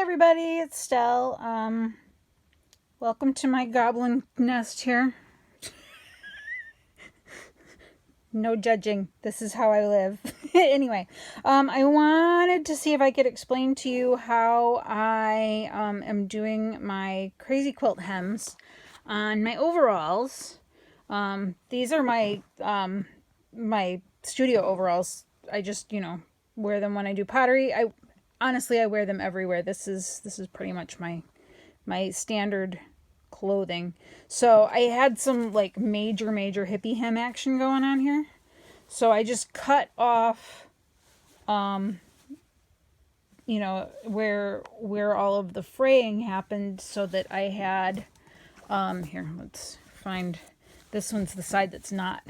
everybody, it's Stell. Welcome to my goblin nest here. No judging. This is how I live. Anyway, I wanted to see if I could explain to you how I am doing my crazy quilt hems on my overalls. These are my my studio overalls. I just, wear them when I do pottery. Honestly, I wear them everywhere. This is pretty much my standard clothing. So I had some like major hippie hem action going on here. So I just cut off where all of the fraying happened so that I had here, let's find, this one's the side that's not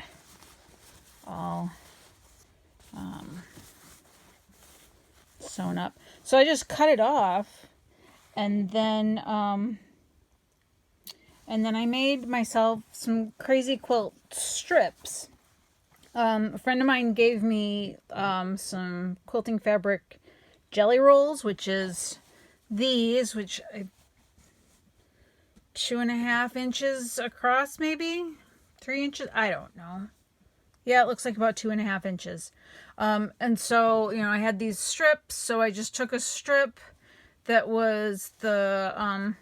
all sewn up. So I just cut it off, and then I made myself some crazy quilt strips. A friend of mine gave me some quilting fabric jelly rolls, which is these, which I 2.5 inches across, maybe 3 inches. I don't know. Yeah, it looks like about 2.5 inches. And so, I had these strips, so I just took a strip that was the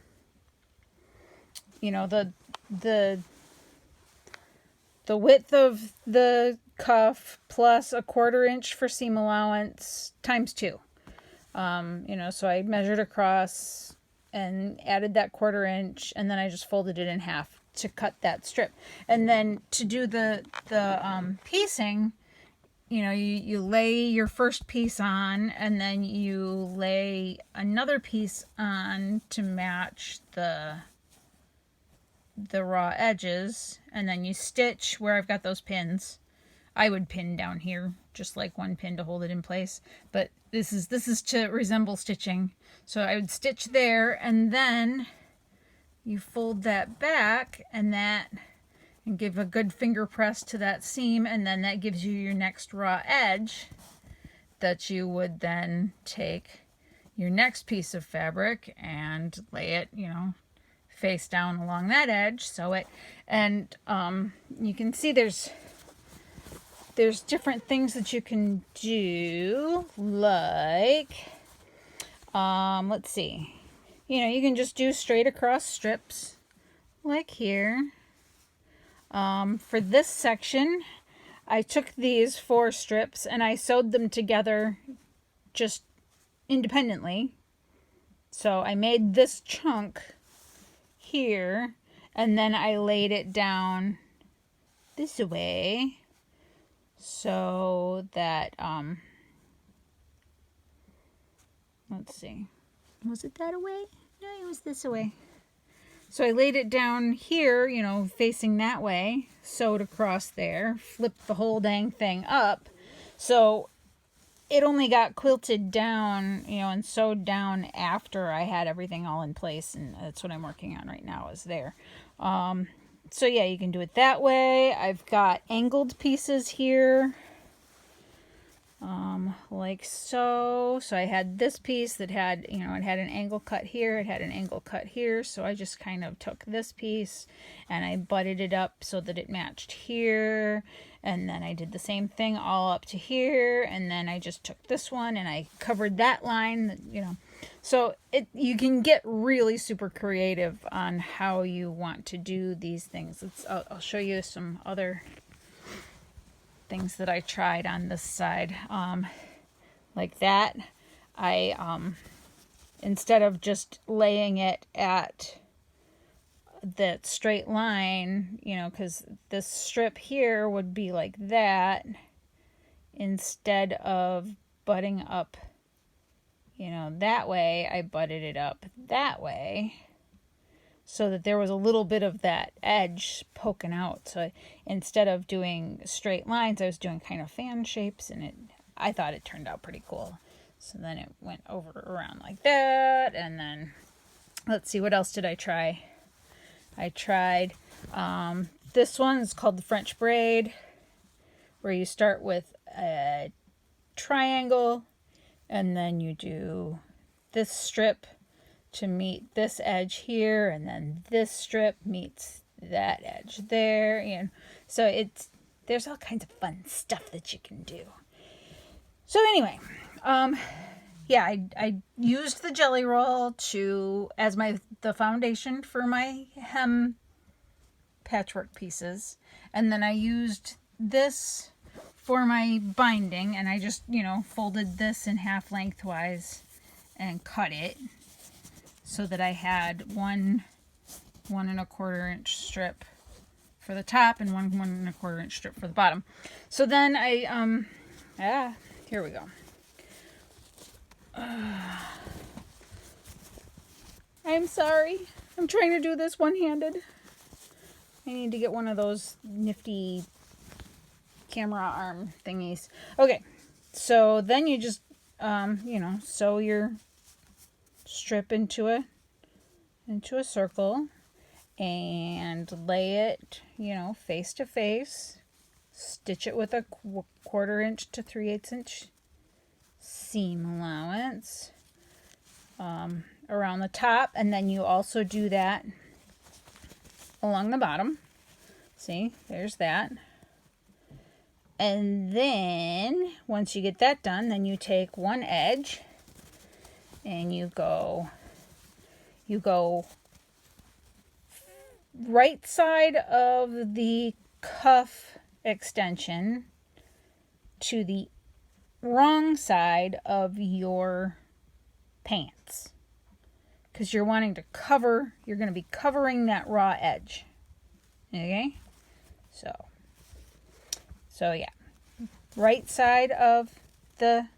width of the cuff plus 1/4 inch for seam allowance times 2. So I measured across and added that 1/4 inch, and then I just folded it in half to cut that strip. And then to do the piecing, you lay your first piece on, and then you lay another piece on to match the raw edges, and then you stitch where I've got those pins. I would pin down here, just like one pin to hold it in place, but this is to resemble stitching. So I would stitch there, and then you fold that back and give a good finger press to that seam, and then that gives you your next raw edge that you would then take your next piece of fabric and lay it, face down along that edge, sew it, and you can see there's different things that you can do, like let's see, you can just do straight across strips like here. For this section, I took these 4 strips and I sewed them together just independently. So I made this chunk here, and then I laid it down this way so that let's see, was it that way? No, it was this way. So I laid it down here, facing that way, sewed across there, flipped the whole dang thing up. So it only got quilted down, and sewed down after I had everything all in place, and that's what I'm working on right now, is there. So yeah, you can do it that way. I've got angled pieces here, like so. So I had this piece that had, it had an angle cut here, it had an angle cut here, so I just kind of took this piece and I butted it up so that it matched here, and then I did the same thing all up to here, and then I just took this one and I covered that line, So you can get really super creative on how you want to do these things. I'll show you some other things that I tried on this side. Like that, I instead of just laying it at that straight line, because this strip here would be like that, instead of butting up that way, I butted it up that way so that there was a little bit of that edge poking out. So instead of doing straight lines, I was doing kind of fan shapes, and I thought it turned out pretty cool. So then it went around like that, and then let's see, what else did I try? I tried this one. It's called the French braid, where you start with a triangle, and then you do this strip to meet this edge here, and then this strip meets that edge there, and so there's all kinds of fun stuff that you can do. So anyway, yeah, I used the jelly roll as the foundation for my hem patchwork pieces, and then I used this for my binding, and I just, folded this in half lengthwise and cut it so that I had 1 1¼ inch strip for the top and 1 1¼ inch strip for the bottom. So then here we go. I'm sorry. I'm trying to do this one-handed. I need to get one of those nifty camera arm thingies. Okay, so then you just, sew your strip into a circle and lay it, face to face. Stitch it with a 1/4 inch to 3/8 inch seam allowance around the top, and then you also do that along the bottom. See, there's that. And then once you get that done, then you take one edge and you go right side of the cuff extension to the wrong side of your pants, because you're going to be covering that raw edge. Okay, so yeah, right side of the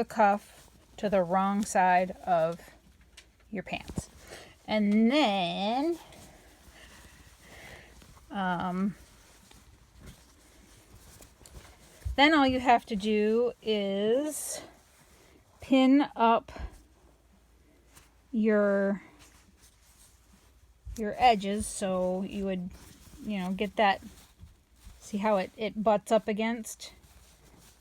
cuff to the wrong side of your pants. And then all you have to do is pin up your edges, so you would, get that. See how it butts up against?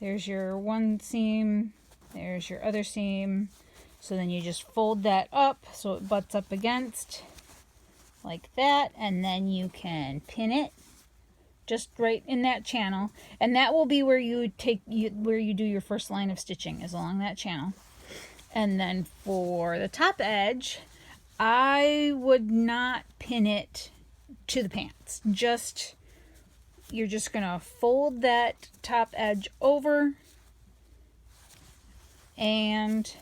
There's your one seam, there's your other seam. So then you just fold that up so it butts up against like that, and then you can pin it just right in that channel, and that will be where you do your first line of stitching, is along that channel. And then for the top edge, I would not pin it to the pants. You're just gonna fold that top edge over and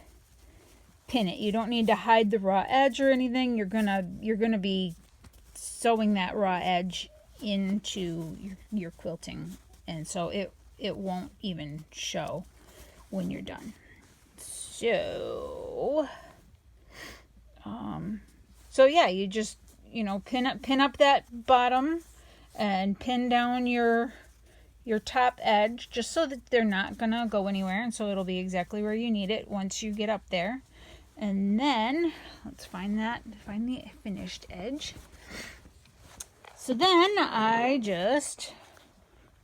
pin it. You don't need to hide the raw edge or anything. You're gonna be sewing that raw edge into your quilting, and so it won't even show when you're done. So yeah, you just pin up that bottom and pin down your top edge, just so that they're not gonna go anywhere, and so it'll be exactly where you need it once you get up there. And then let's find the finished edge. So then I just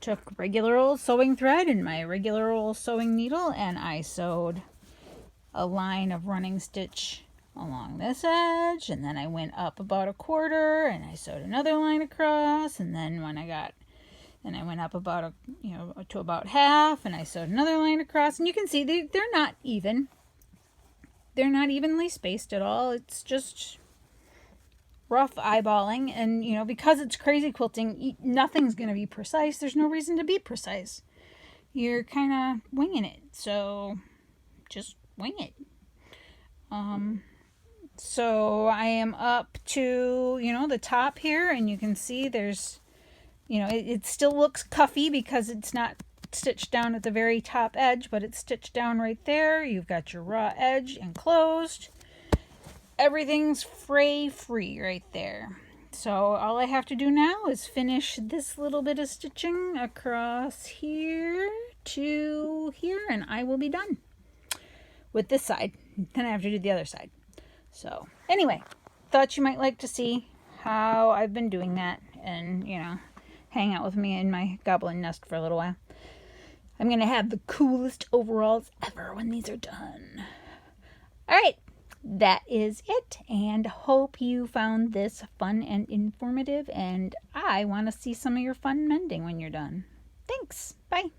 took regular old sewing thread and my regular old sewing needle, and I sewed a line of running stitch along this edge, and then I went up about 1/4 and I sewed another line across, and then I went up about to about half, and I sewed another line across, and you can see they're not even. They're not evenly spaced at all. It's just rough eyeballing, and because it's crazy quilting, nothing's going to be precise. There's no reason to be precise. You're kind of winging it, so just wing it. So I am up to the top here, and you can see there's it still looks cuffy because it's not stitched down at the very top edge, but it's stitched down right there. You've got your raw edge enclosed. Everything's fray free right there. So all I have to do now is finish this little bit of stitching across here to here, and I will be done with this side. Then I have to do the other side. So anyway, thought you might like to see how I've been doing that, and hang out with me in my goblin nest for a little while. I'm gonna have the coolest overalls ever when these are done. All right, that is it, and hope you found this fun and informative, and I want to see some of your fun mending when you're done. Thanks. Bye.